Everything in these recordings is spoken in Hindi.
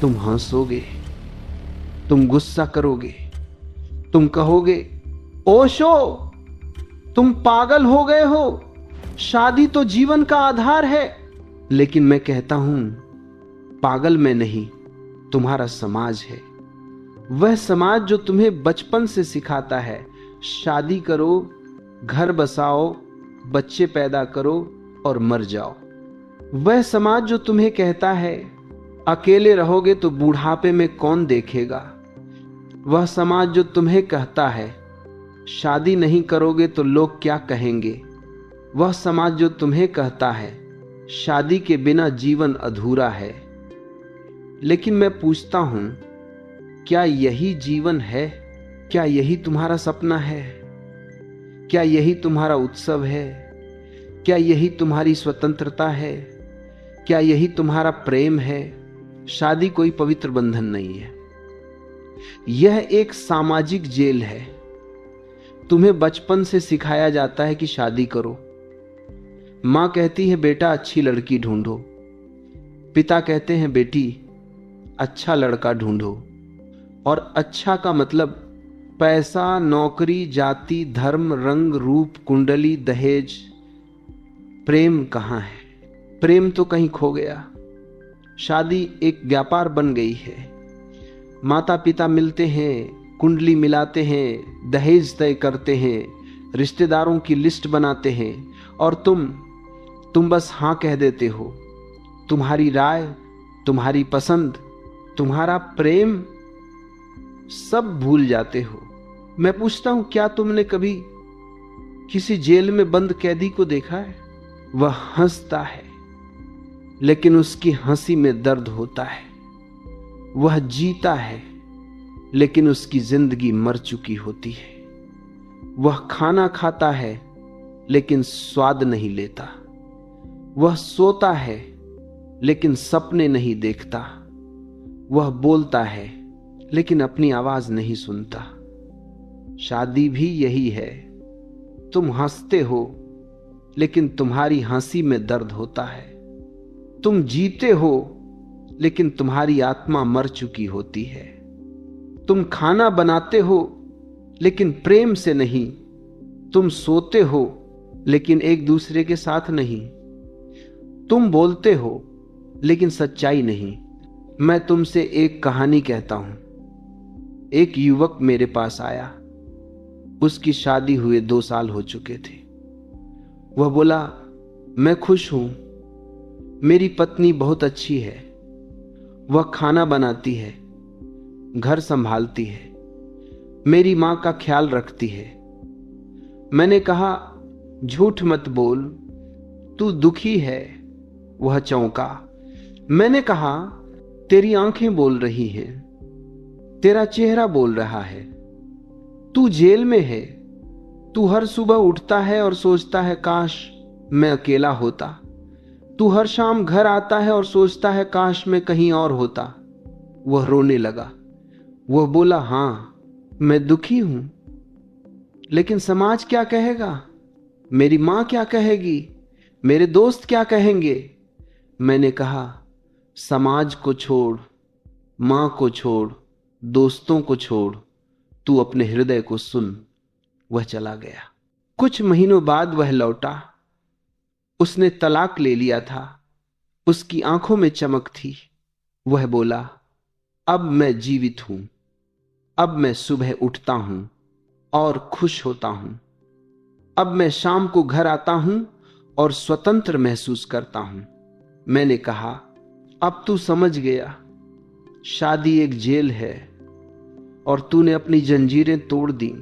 तुम हंसोगे, तुम गुस्सा करोगे, तुम कहोगे ओशो तुम पागल हो गए हो, शादी तो जीवन का आधार है। लेकिन मैं कहता हूं पागल मैं नहीं, तुम्हारा समाज है। वह समाज जो तुम्हें बचपन से सिखाता है शादी करो, घर बसाओ, बच्चे पैदा करो और मर जाओ। वह समाज जो तुम्हें कहता है अकेले रहोगे तो बुढ़ापे में कौन देखेगा। वह समाज जो तुम्हें कहता है शादी नहीं करोगे तो लोग क्या कहेंगे। वह समाज जो तुम्हें कहता है शादी के बिना जीवन अधूरा है। लेकिन मैं पूछता हूं, क्या यही जीवन है? क्या यही तुम्हारा सपना है? क्या यही तुम्हारा उत्सव है? क्या यही तुम्हारी स्वतंत्रता है? क्या यही तुम्हारा प्रेम है? शादी कोई पवित्र बंधन नहीं है, यह एक सामाजिक जेल है। तुम्हें बचपन से सिखाया जाता है कि शादी करो। मां कहती है बेटा अच्छी लड़की ढूंढो, पिता कहते हैं बेटी अच्छा लड़का ढूंढो। और अच्छा का मतलब पैसा, नौकरी, जाति, धर्म, रंग, रूप, कुंडली, दहेज। प्रेम कहां है? प्रेम तो कहीं खो गया। शादी एक व्यापार बन गई है। माता पिता मिलते हैं, कुंडली मिलाते हैं, दहेज तय करते हैं, रिश्तेदारों की लिस्ट बनाते हैं और तुम बस हां कह देते हो। तुम्हारी राय, तुम्हारी पसंद, तुम्हारा प्रेम सब भूल जाते हो। मैं पूछता हूं क्या तुमने कभी किसी जेल में बंद कैदी को देखा है? वह हंसता है लेकिन उसकी हंसी में दर्द होता है। वह जीता है लेकिन उसकी जिंदगी मर चुकी होती है। वह खाना खाता है लेकिन स्वाद नहीं लेता। वह सोता है लेकिन सपने नहीं देखता। वह बोलता है लेकिन अपनी आवाज नहीं सुनता। शादी भी यही है। तुम हंसते हो लेकिन तुम्हारी हंसी में दर्द होता है। तुम जीते हो लेकिन तुम्हारी आत्मा मर चुकी होती है। तुम खाना बनाते हो लेकिन प्रेम से नहीं। तुम सोते हो लेकिन एक दूसरे के साथ नहीं। तुम बोलते हो लेकिन सच्चाई नहीं। मैं तुमसे एक कहानी कहता हूं। एक युवक मेरे पास आया। उसकी शादी हुए 2 साल हो चुके थे। वह बोला मैं खुश हूं, मेरी पत्नी बहुत अच्छी है, वह खाना बनाती है, घर संभालती है, मेरी मां का ख्याल रखती है। मैंने कहा झूठ मत बोल, तू दुखी है। वह चौंका। मैंने कहा तेरी आंखें बोल रही हैं, तेरा चेहरा बोल रहा है। तू जेल में है। तू हर सुबह उठता है और सोचता है काश मैं अकेला होता। तू हर शाम घर आता है और सोचता है काश मैं कहीं और होता। वह रोने लगा। वह बोला हां मैं दुखी हूं, लेकिन समाज क्या कहेगा? मेरी मां क्या कहेगी? मेरे दोस्त क्या कहेंगे? मैंने कहा समाज को छोड़, मां को छोड़, दोस्तों को छोड़, तू अपने हृदय को सुन। वह चला गया। कुछ महीनों बाद वह लौटा। उसने तलाक ले लिया था। उसकी आंखों में चमक थी। वह बोला अब मैं जीवित हूं। अब मैं सुबह उठता हूं और खुश होता हूं। अब मैं शाम को घर आता हूं और स्वतंत्र महसूस करता हूं। मैंने कहा अब तू समझ गया, शादी एक जेल है और तूने अपनी जंजीरें तोड़ दी।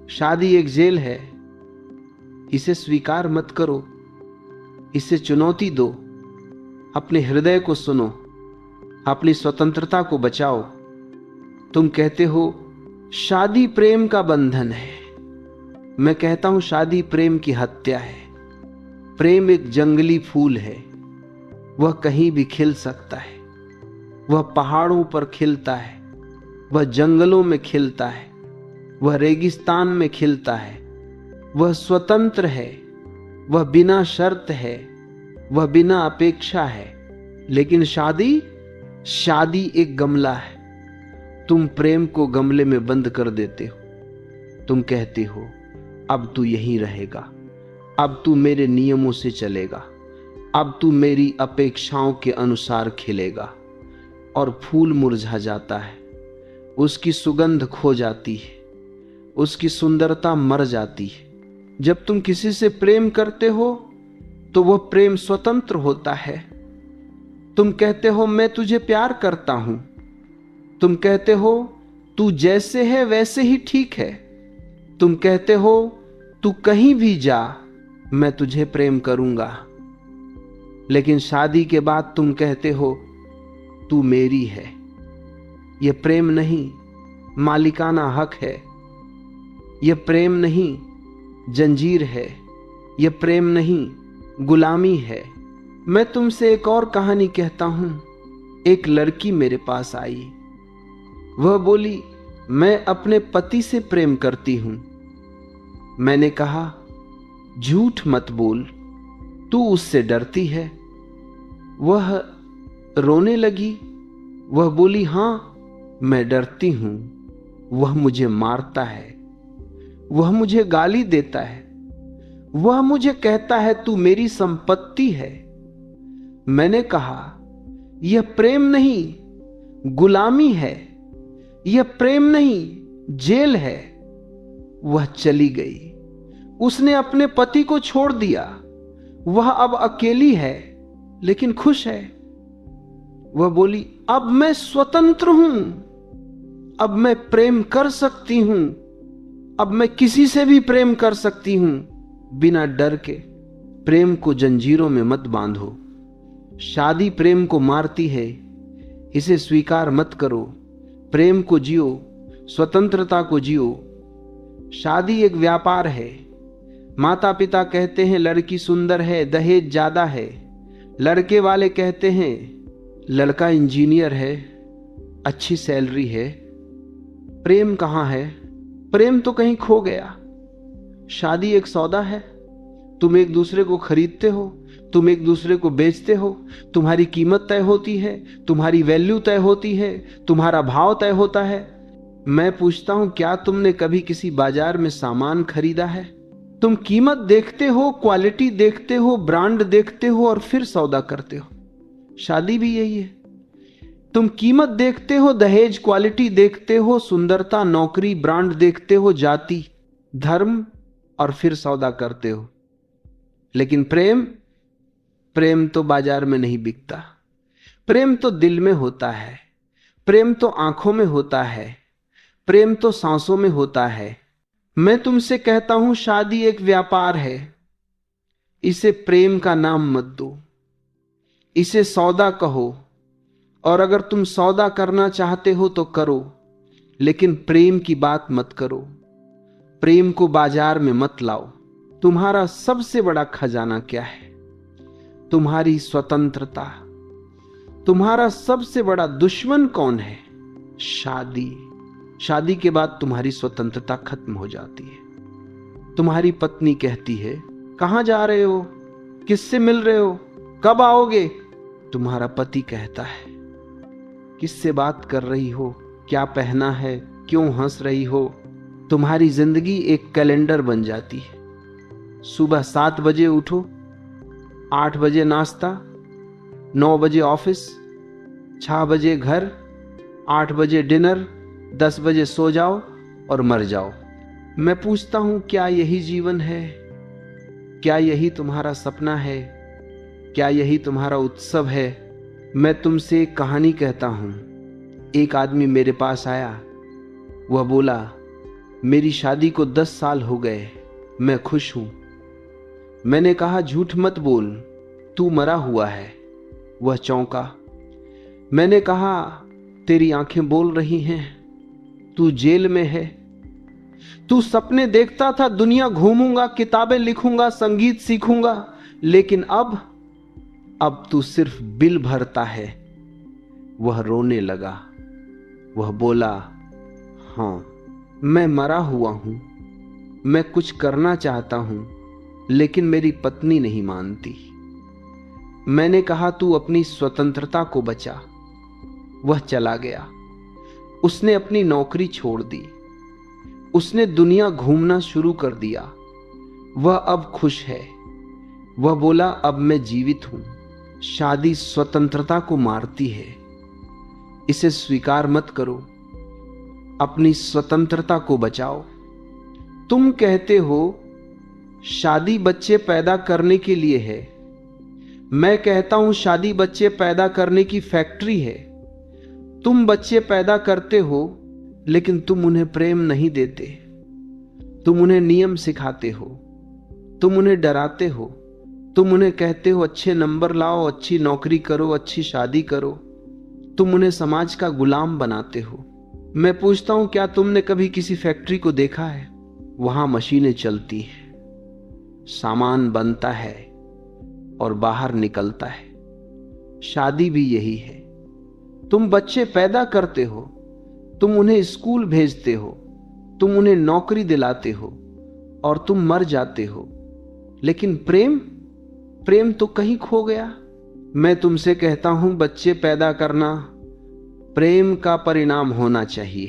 शादी एक जेल है, इसे स्वीकार मत करो, इसे चुनौती दो। अपने हृदय को सुनो, अपनी स्वतंत्रता को बचाओ। तुम कहते हो शादी प्रेम का बंधन है। मैं कहता हूं शादी प्रेम की हत्या है। प्रेम एक जंगली फूल है, वह कहीं भी खिल सकता है। वह पहाड़ों पर खिलता है, वह जंगलों में खिलता है, वह रेगिस्तान में खिलता है। वह स्वतंत्र है, वह बिना शर्त है, वह बिना अपेक्षा है। लेकिन शादी शादी एक गमला है, तुम प्रेम को गमले में बंद कर देते हो। तुम कहते हो अब तू यहीं रहेगा, अब तू मेरे नियमों से चलेगा, अब तू मेरी अपेक्षाओं के अनुसार खिलेगा। और फूल मुरझा जाता है, उसकी सुगंध खो जाती है, उसकी सुंदरता मर जाती है। जब तुम किसी से प्रेम करते हो तो वह प्रेम स्वतंत्र होता है। तुम कहते हो मैं तुझे प्यार करता हूं, तुम कहते हो तू जैसे है वैसे ही ठीक है, तुम कहते हो तू कहीं भी जा मैं तुझे प्रेम करूंगा। लेकिन शादी के बाद तुम कहते हो तू मेरी है। यह प्रेम नहीं, मालिकाना हक है। यह प्रेम नहीं, जंजीर है। यह प्रेम नहीं, गुलामी है। मैं तुमसे एक और कहानी कहता हूं। एक लड़की मेरे पास आई। वह बोली मैं अपने पति से प्रेम करती हूं। मैंने कहा झूठ मत बोल, तू उससे डरती है। वह रोने लगी। वह बोली हां मैं डरती हूं, वह मुझे मारता है, वह मुझे गाली देता है, वह मुझे कहता है तू मेरी संपत्ति है। मैंने कहा यह प्रेम नहीं, गुलामी है। यह प्रेम नहीं, जेल है। वह चली गई। उसने अपने पति को छोड़ दिया। वह अब अकेली है लेकिन खुश है। वह बोली अब मैं स्वतंत्र हूं, अब मैं प्रेम कर सकती हूं, अब मैं किसी से भी प्रेम कर सकती हूं बिना डर के। प्रेम को जंजीरों में मत बांधो। शादी प्रेम को मारती है, इसे स्वीकार मत करो। प्रेम को जियो, स्वतंत्रता को जियो। शादी एक व्यापार है। माता पिता कहते हैं लड़की सुंदर है, दहेज ज्यादा है। लड़के वाले कहते हैं लड़का इंजीनियर है, अच्छी सैलरी है। प्रेम कहां है? प्रेम तो कहीं खो गया। शादी एक सौदा है। तुम एक दूसरे को खरीदते हो, तुम एक दूसरे को बेचते हो। तुम्हारी कीमत तय होती है, तुम्हारी वैल्यू तय होती है, तुम्हारा भाव तय होता है। मैं पूछता हूं क्या तुमने कभी किसी बाजार में सामान खरीदा है? तुम कीमत देखते हो, क्वालिटी देखते हो, ब्रांड देखते हो और फिर सौदा करते हो। शादी भी यही है। तुम कीमत देखते हो, दहेज, क्वालिटी देखते हो, सुंदरता, नौकरी, ब्रांड देखते हो, जाति, धर्म, और फिर सौदा करते हो। लेकिन प्रेम तो बाजार में नहीं बिकता। प्रेम तो दिल में होता है, प्रेम तो आंखों में होता है, प्रेम तो सांसों में होता है। मैं तुमसे कहता हूं शादी एक व्यापार है। इसे प्रेम का नाम मत दो, इसे सौदा कहो। और अगर तुम सौदा करना चाहते हो तो करो, लेकिन प्रेम की बात मत करो। प्रेम को बाजार में मत लाओ। तुम्हारा सबसे बड़ा खजाना क्या है? तुम्हारी स्वतंत्रता। तुम्हारा सबसे बड़ा दुश्मन कौन है? शादी। शादी के बाद तुम्हारी स्वतंत्रता खत्म हो जाती है। तुम्हारी पत्नी कहती है कहां जा रहे हो, किससे मिल रहे हो, कब आओगे? तुम्हारा पति कहता है किससे बात कर रही हो, क्या पहना है, क्यों हंस रही हो? तुम्हारी जिंदगी एक कैलेंडर बन जाती है। सुबह 7 बजे उठो, 8 बजे नाश्ता, 9 बजे ऑफिस, 6 बजे घर, 8 बजे डिनर, 10 बजे सो जाओ और मर जाओ। मैं पूछता हूं क्या यही जीवन है? क्या यही तुम्हारा सपना है? क्या यही तुम्हारा उत्सव है? मैं तुमसे एक कहानी कहता हूं। एक आदमी मेरे पास आया। वह बोला मेरी शादी को 10 साल हो गए, मैं खुश हूं। मैंने कहा झूठ मत बोल, तू मरा हुआ है। वह चौंका। मैंने कहा तेरी आंखें बोल रही हैं, तू जेल में है। तू सपने देखता था दुनिया घूमूंगा, किताबें लिखूंगा, संगीत सीखूंगा, लेकिन अब तू सिर्फ बिल भरता है। वह रोने लगा। वह बोला हां मैं मरा हुआ हूं, मैं कुछ करना चाहता हूं, लेकिन मेरी पत्नी नहीं मानती। मैंने कहा तू अपनी स्वतंत्रता को बचा, वह चला गया। उसने अपनी नौकरी छोड़ दी। उसने दुनिया घूमना शुरू कर दिया। वह अब खुश है। वह बोला, अब मैं जीवित हूं। शादी स्वतंत्रता को मारती है। इसे स्वीकार मत करो। अपनी स्वतंत्रता को बचाओ। तुम कहते हो शादी बच्चे पैदा करने के लिए है। मैं कहता हूं शादी बच्चे पैदा करने की फैक्ट्री है। तुम बच्चे पैदा करते हो, लेकिन तुम उन्हें प्रेम नहीं देते। तुम उन्हें नियम सिखाते हो। तुम उन्हें डराते हो। तुम उन्हें कहते हो अच्छे नंबर लाओ, अच्छी नौकरी करो, अच्छी शादी करो। तुम उन्हें समाज का गुलाम बनाते हो। मैं पूछता हूं, क्या तुमने कभी किसी फैक्ट्री को देखा है? वहां मशीनें चलती हैं, सामान बनता है और बाहर निकलता है। शादी भी यही है। तुम बच्चे पैदा करते हो, तुम उन्हें स्कूल भेजते हो, तुम उन्हें नौकरी दिलाते हो और तुम मर जाते हो। लेकिन प्रेम तो कहीं खो गया। मैं तुमसे कहता हूं, बच्चे पैदा करना प्रेम का परिणाम होना चाहिए,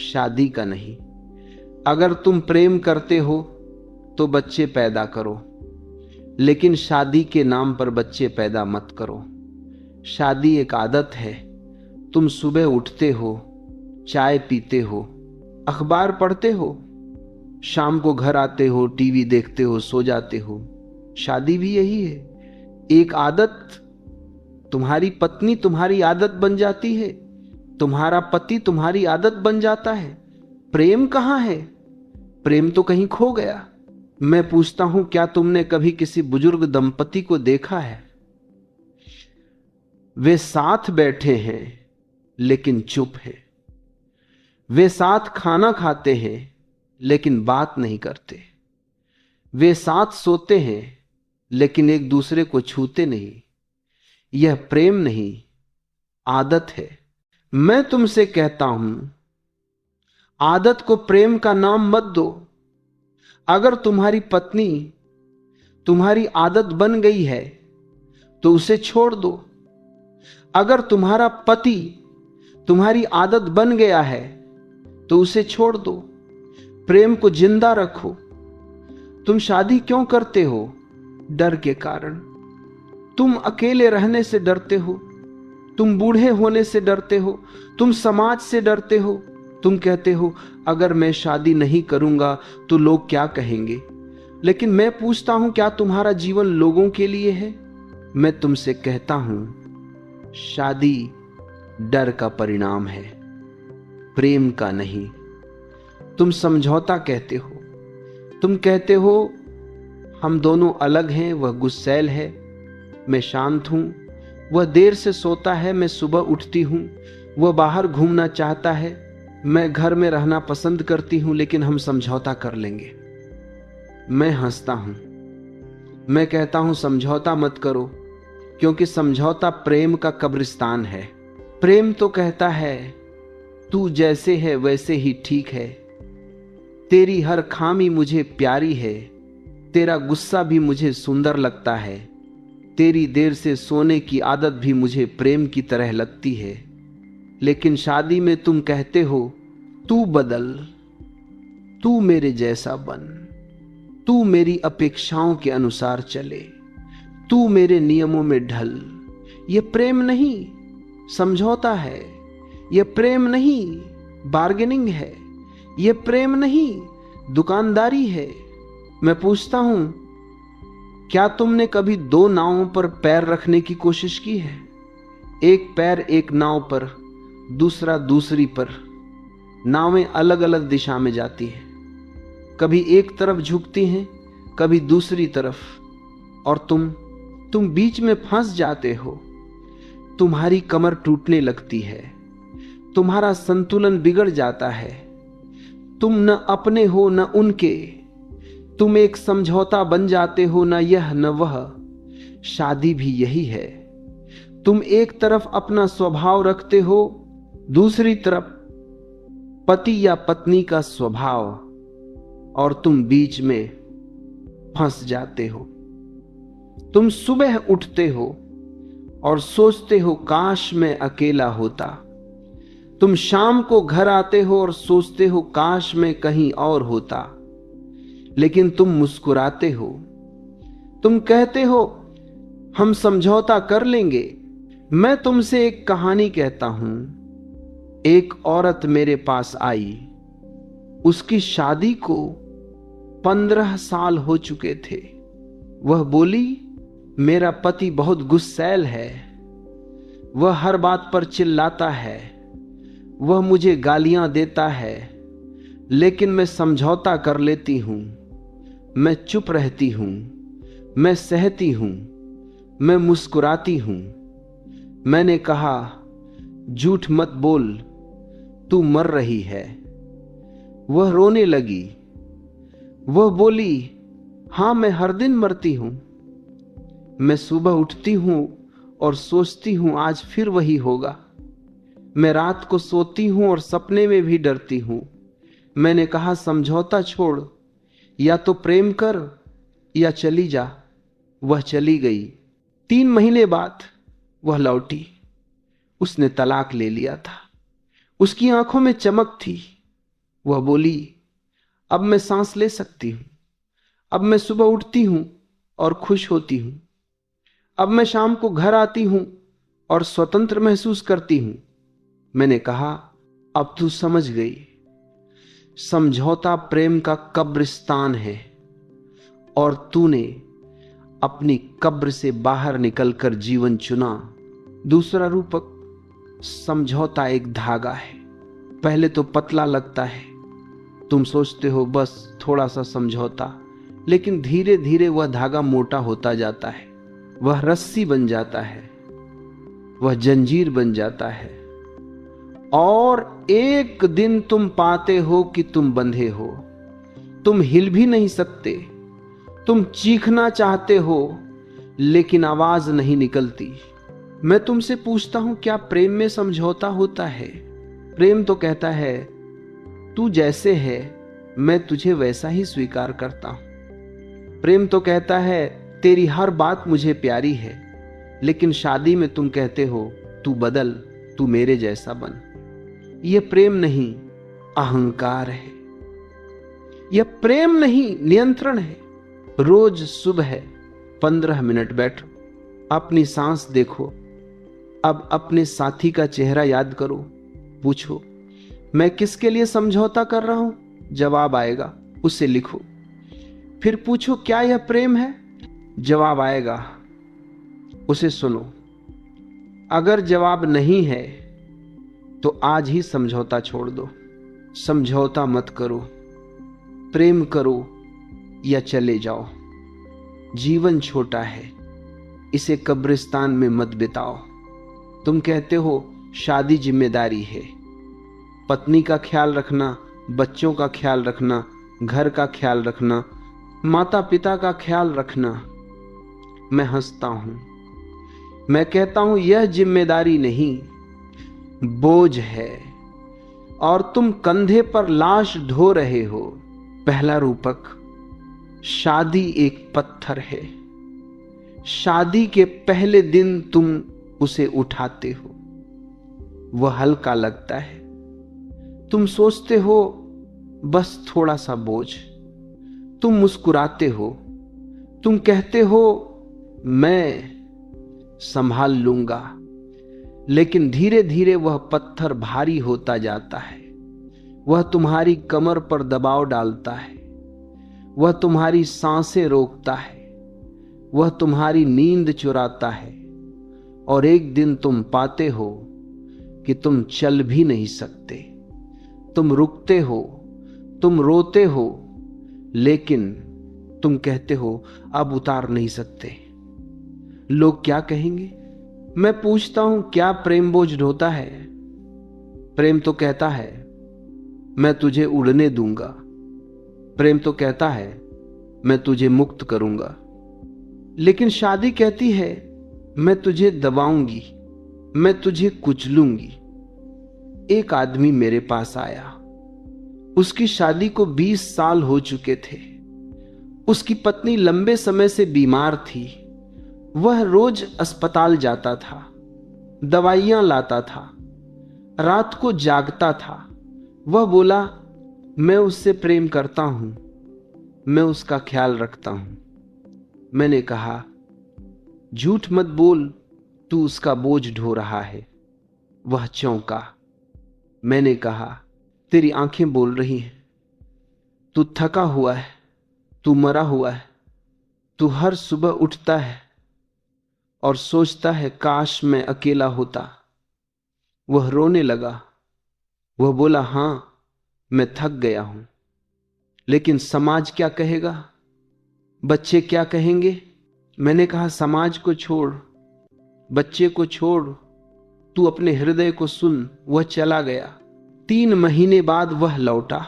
शादी का नहीं। अगर तुम प्रेम करते हो तो बच्चे पैदा करो, लेकिन शादी के नाम पर बच्चे पैदा मत करो। शादी एक आदत है। तुम सुबह उठते हो, चाय पीते हो, अखबार पढ़ते हो, शाम को घर आते हो, टीवी देखते हो, सो जाते हो। शादी भी यही है, एक आदत। तुम्हारी पत्नी तुम्हारी आदत बन जाती है, तुम्हारा पति तुम्हारी आदत बन जाता है। प्रेम कहां है? प्रेम तो कहीं खो गया। मैं पूछता हूं, क्या तुमने कभी किसी बुजुर्ग दंपति को देखा है? वे साथ बैठे हैं लेकिन चुप हैं। वे साथ खाना खाते हैं लेकिन बात नहीं करते। वे साथ सोते हैं लेकिन एक दूसरे को छूते नहीं। यह प्रेम नहीं, आदत है। मैं तुमसे कहता हूं, आदत को प्रेम का नाम मत दो। अगर तुम्हारी पत्नी तुम्हारी आदत बन गई है तो उसे छोड़ दो। अगर तुम्हारा पति तुम्हारी आदत बन गया है तो उसे छोड़ दो। प्रेम को जिंदा रखो। तुम शादी क्यों करते हो? डर के कारण। तुम अकेले रहने से डरते हो, तुम बूढ़े होने से डरते हो, तुम समाज से डरते हो। तुम कहते हो अगर मैं शादी नहीं करूंगा तो लोग क्या कहेंगे। लेकिन मैं पूछता हूं, क्या तुम्हारा जीवन लोगों के लिए है? मैं तुमसे कहता हूं, शादी डर का परिणाम है, प्रेम का नहीं। तुम समझौता कहते हो। तुम कहते हो हम दोनों अलग हैं, वह गुस्सैल है, मैं शांत हूं। वह देर से सोता है, मैं सुबह उठती हूं। वह बाहर घूमना चाहता है, मैं घर में रहना पसंद करती हूं, लेकिन हम समझौता कर लेंगे। मैं हंसता हूं। मैं कहता हूं समझौता मत करो, क्योंकि समझौता प्रेम का कब्रिस्तान है। प्रेम तो कहता है तू जैसे है वैसे ही ठीक है, तेरी हर खामी मुझे प्यारी है, तेरा गुस्सा भी मुझे सुंदर लगता है, तेरी देर से सोने की आदत भी मुझे प्रेम की तरह लगती है। लेकिन शादी में तुम कहते हो तू बदल, तू मेरे जैसा बन, तू मेरी अपेक्षाओं के अनुसार चले, तू मेरे नियमों में ढल। यह प्रेम नहीं, समझौता है। यह प्रेम नहीं, बार्गेनिंग है। यह प्रेम नहीं, दुकानदारी है। मैं पूछता हूं, क्या तुमने कभी दो नावों पर पैर रखने की कोशिश की है? एक पैर एक नाव पर, दूसरा दूसरी पर। नावें अलग अलग दिशा में जाती हैं, कभी एक तरफ झुकती हैं, कभी दूसरी तरफ, और तुम बीच में फंस जाते हो। तुम्हारी कमर टूटने लगती है, तुम्हारा संतुलन बिगड़ जाता है। तुम न अपने हो न उनके, तुम एक समझौता बन जाते हो, न यह न वह। शादी भी यही है। तुम एक तरफ अपना स्वभाव रखते हो, दूसरी तरफ पति या पत्नी का स्वभाव, और तुम बीच में फंस जाते हो। तुम सुबह उठते हो और सोचते हो काश मैं अकेला होता। तुम शाम को घर आते हो और सोचते हो काश मैं कहीं और होता। लेकिन तुम मुस्कुराते हो, तुम कहते हो हम समझौता कर लेंगे। मैं तुमसे एक कहानी कहता हूं। एक औरत मेरे पास आई, उसकी शादी को 15 साल हो चुके थे। वह बोली, मेरा पति बहुत गुस्सैल है, वह हर बात पर चिल्लाता है, वह मुझे गालियां देता है, लेकिन मैं समझौता कर लेती हूं। मैं चुप रहती हूं, मैं सहती हूं, मैं मुस्कुराती हूं। मैंने कहा, झूठ मत बोल, तू मर रही है। वह रोने लगी। वह बोली, हां मैं हर दिन मरती हूं। मैं सुबह उठती हूं और सोचती हूं आज फिर वही होगा। मैं रात को सोती हूं और सपने में भी डरती हूं। मैंने कहा, समझौता छोड़, या तो प्रेम कर या चली जा। वह चली गई। 3 महीने बाद वह लौटी। उसने तलाक ले लिया था। उसकी आंखों में चमक थी। वह बोली, अब मैं सांस ले सकती हूं। अब मैं सुबह उठती हूं और खुश होती हूं। अब मैं शाम को घर आती हूं और स्वतंत्र महसूस करती हूं। मैंने कहा, अब तू समझ गई, समझौता प्रेम का कब्रिस्तान है और तूने अपनी कब्र से बाहर निकलकर जीवन चुना। दूसरा रूपक, समझौता एक धागा है। पहले तो पतला लगता है, तुम सोचते हो बस थोड़ा सा समझौता, लेकिन धीरे धीरे वह धागा मोटा होता जाता है। वह रस्सी बन जाता है, वह जंजीर बन जाता है, और एक दिन तुम पाते हो कि तुम बंधे हो। तुम हिल भी नहीं सकते। तुम चीखना चाहते हो लेकिन आवाज नहीं निकलती। मैं तुमसे पूछता हूं, क्या प्रेम में समझौता होता है? प्रेम तो कहता है, तू जैसे है मैं तुझे वैसा ही स्वीकार करता हूं। प्रेम तो कहता है, तेरी हर बात मुझे प्यारी है। लेकिन शादी में तुम कहते हो, तू बदल, तू मेरे जैसा बन। यह प्रेम नहीं, अहंकार है। यह प्रेम नहीं, नियंत्रण है। रोज सुबह 15 मिनट बैठो, अपनी सांस देखो। अब अपने साथी का चेहरा याद करो। पूछो, मैं किसके लिए समझौता कर रहा हूं? जवाब आएगा, उसे लिखो। फिर पूछो, क्या यह प्रेम है? जवाब आएगा, उसे सुनो। अगर जवाब नहीं है तो आज ही समझौता छोड़ दो। समझौता मत करो, प्रेम करो या चले जाओ। जीवन छोटा है, इसे कब्रिस्तान में मत बिताओ। तुम कहते हो शादी जिम्मेदारी है, पत्नी का ख्याल रखना, बच्चों का ख्याल रखना, घर का ख्याल रखना, माता पिता का ख्याल रखना। मैं हंसता हूं, मैं कहता हूं यह जिम्मेदारी नहीं, बोझ है, और तुम कंधे पर लाश ढो रहे हो। पहला रूपक, शादी एक पत्थर है। शादी के पहले दिन तुम उसे उठाते हो, वह हल्का लगता है। तुम सोचते हो बस थोड़ा सा बोझ। तुम मुस्कुराते हो, तुम कहते हो मैं संभाल लूंगा। लेकिन धीरे धीरे वह पत्थर भारी होता जाता है। वह तुम्हारी कमर पर दबाव डालता है, वह तुम्हारी सांसें रोकता है, वह तुम्हारी नींद चुराता है, और एक दिन तुम पाते हो कि तुम चल भी नहीं सकते। तुम रुकते हो, तुम रोते हो, लेकिन तुम कहते हो अब उतार नहीं सकते। लोग क्या कहेंगे? मैं पूछता हूं, क्या प्रेम बोझ ढोता है? प्रेम तो कहता है मैं तुझे उड़ने दूंगा। प्रेम तो कहता है मैं तुझे मुक्त करूंगा। लेकिन शादी कहती है मैं तुझे दबाऊंगी, मैं तुझे कुचलूंगी। एक आदमी मेरे पास आया, उसकी शादी को 20 साल हो चुके थे। उसकी पत्नी लंबे समय से बीमार थी। वह रोज अस्पताल जाता था, दवाइयां लाता था, रात को जागता था। वह बोला, मैं उससे प्रेम करता हूं, मैं उसका ख्याल रखता हूं। मैंने कहा, झूठ मत बोल, तू उसका बोझ ढो रहा है। वह चौंका। मैंने कहा, तेरी आंखें बोल रही हैं, तू थका हुआ है, तू मरा हुआ है। तू हर सुबह उठता है और सोचता है काश मैं अकेला होता। वह रोने लगा। वह बोला, हां, मैं थक गया हूं, लेकिन समाज क्या कहेगा, बच्चे क्या कहेंगे। मैंने कहा, समाज को छोड़, बच्चे को छोड़, तू अपने हृदय को सुन। वह चला गया। 3 महीने बाद वह लौटा।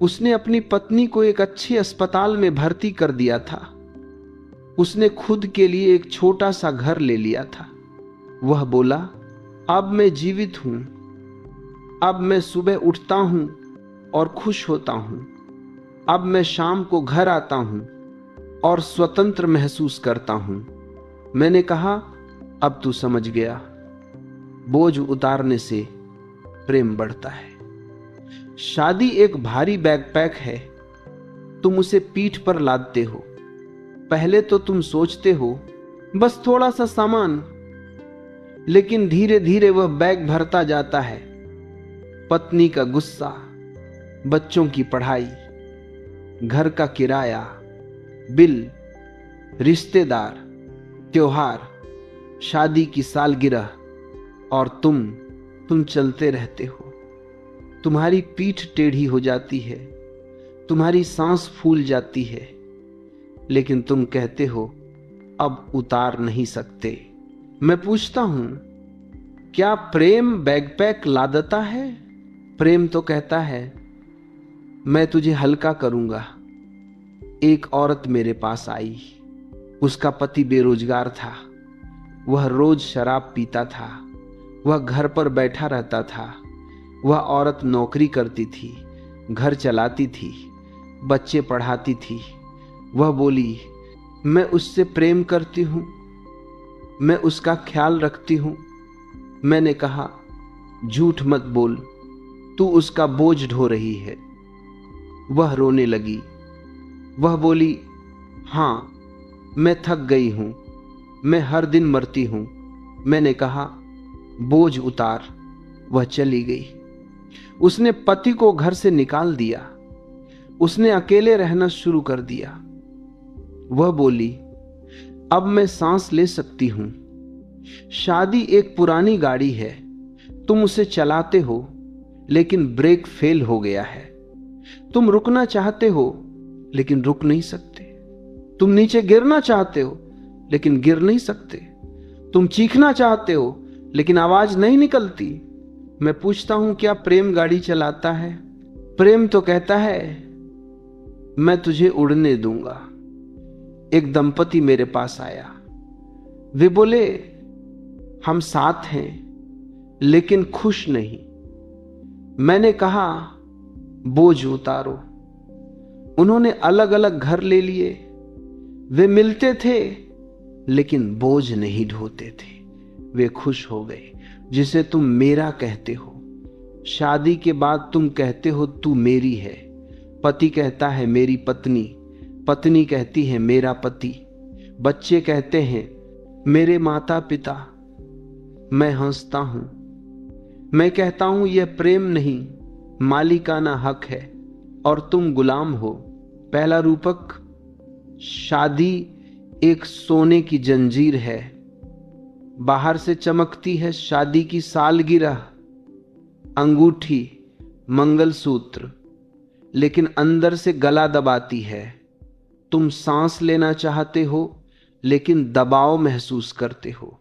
उसने अपनी पत्नी को एक अच्छे अस्पताल में भर्ती कर दिया था। उसने खुद के लिए एक छोटा सा घर ले लिया था। वह बोला, अब मैं जीवित हूं, अब मैं सुबह उठता हूं और खुश होता हूं। अब मैं शाम को घर आता हूं और स्वतंत्र महसूस करता हूं। मैंने कहा, अब तू समझ गया, बोझ उतारने से प्रेम बढ़ता है। शादी एक भारी बैकपैक है। तुम उसे पीठ पर लादते हो। पहले तो तुम सोचते हो बस थोड़ा सा सामान, लेकिन धीरे धीरे वह बैग भरता जाता है। पत्नी का गुस्सा, बच्चों की पढ़ाई, घर का किराया, बिल, रिश्तेदार, त्योहार, शादी की सालगिरह, और तुम चलते रहते हो। तुम्हारी पीठ टेढ़ी हो जाती है, तुम्हारी सांस फूल जाती है, लेकिन तुम कहते हो अब उतार नहीं सकते। मैं पूछता हूं, क्या प्रेम बैकपैक लादता है? प्रेम तो कहता है, मैं तुझे हल्का करूंगा। एक औरत मेरे पास आई। उसका पति बेरोजगार था। वह रोज शराब पीता था। वह घर पर बैठा रहता था। वह औरत नौकरी करती थी, घर चलाती थी, बच्चे पढ़ाती थी। वह बोली, मैं उससे प्रेम करती हूं, मैं उसका ख्याल रखती हूं। मैंने कहा, झूठ मत बोल, तू उसका बोझ ढो रही है। वह रोने लगी। वह बोली, हां, मैं थक गई हूं, मैं हर दिन मरती हूं। मैंने कहा, बोझ उतार। वह चली गई। उसने पति को घर से निकाल दिया। उसने अकेले रहना शुरू कर दिया। वह बोली, अब मैं सांस ले सकती हूं। शादी एक पुरानी गाड़ी है। तुम उसे चलाते हो, लेकिन ब्रेक फेल हो गया है। तुम रुकना चाहते हो, लेकिन रुक नहीं सकते। तुम नीचे गिरना चाहते हो, लेकिन गिर नहीं सकते। तुम चीखना चाहते हो, लेकिन आवाज नहीं निकलती। मैं पूछता हूं, क्या प्रेम गाड़ी चलाता है? प्रेम तो कहता है, मैं तुझे उड़ने दूंगा। एक दंपति मेरे पास आया। वे बोले, हम साथ हैं, लेकिन खुश नहीं। मैंने कहा, बोझ उतारो। उन्होंने अलग अलग घर ले लिए। वे मिलते थे, लेकिन बोझ नहीं ढोते थे। वे खुश हो गए। जिसे तुम मेरा कहते हो, शादी के बाद तुम कहते हो तू मेरी है। पति कहता है मेरी पत्नी, पत्नी कहती है मेरा पति, बच्चे कहते हैं मेरे माता पिता। मैं हंसता हूं। मैं कहता हूं यह प्रेम नहीं, मालिकाना हक है और तुम गुलाम हो। पहला रूपक, शादी एक सोने की जंजीर है। बाहर से चमकती है शादी की सालगिरह, अंगूठी, मंगलसूत्र, लेकिन अंदर से गला दबाती है। तुम सांस लेना चाहते हो, लेकिन दबाव महसूस करते हो।